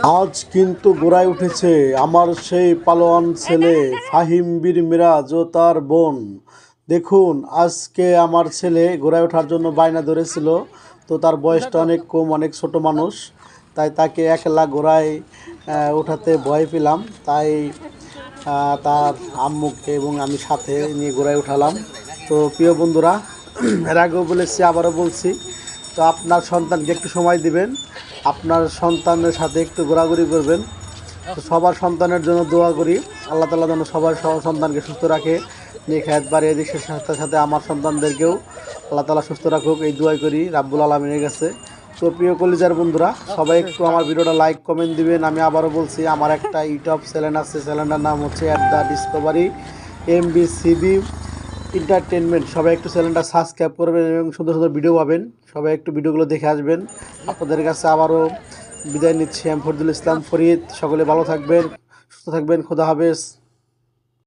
আজ কিন্তু গোড়ায় উঠেছে আমার সেই পালোয়ান ছেলে ফাহিম বীর মিরাজ ও তার বোন। দেখুন, আজকে আমার ছেলে ঘোড়ায় ওঠার জন্য বায়না ধরেছিল। তো তার বয়সটা অনেক কম, অনেক ছোট মানুষ, তাই তাকে একলা ঘোড়ায় ওঠাতে ভয় পেলাম। তাই তার আম্মুকে এবং আমি সাথে নিয়ে ঘোড়ায় উঠালাম। তো প্রিয় বন্ধুরা, এর আগেও বলেছি, আবারও বলছি, তো আপনার সন্তানকে একটু সময় দিবেন, আপনার সন্তানের সাথে একটু ঘোরাঘুরি করবেন। তো সবার সন্তানের জন্য দোয়া করি, আল্লাহ তাআলা যেন সবার সন্তানকে সুস্থ রাখে, নেক বাড়িয়ে দিক। সাথে সাথে আমার সন্তানদেরকেও আল্লাহ তাআলা সুস্থ রাখুক, এই দোয়াই করি রাব্বুল আলামিনের কাছে। তো প্রিয় কলিজার বন্ধুরা, সবাই একটু আমার ভিডিওটা লাইক কমেন্ট দিবেন। আমি আবারও বলছি, আমার একটা ইউটিউব চ্যানেল আছে, চ্যানেলটার নাম হচ্ছে @দ্য ডিসকভারি MBCB এন্টারটেনমেন্ট। সবাই একটু চ্যানেলটা সাবস্ক্রাইব করবেন এবং সুন্দর সুন্দর ভিডিও পাবেন। সবাই একটু ভিডিওগুলো দেখে আসবেন। আপনাদের কাছে আবারও বিদায় নিচ্ছি, আমি ফরিদুল ইসলাম ফরিদ। সকলে ভালো থাকবেন, সুস্থ থাকবেন। খোদা হাফেজ।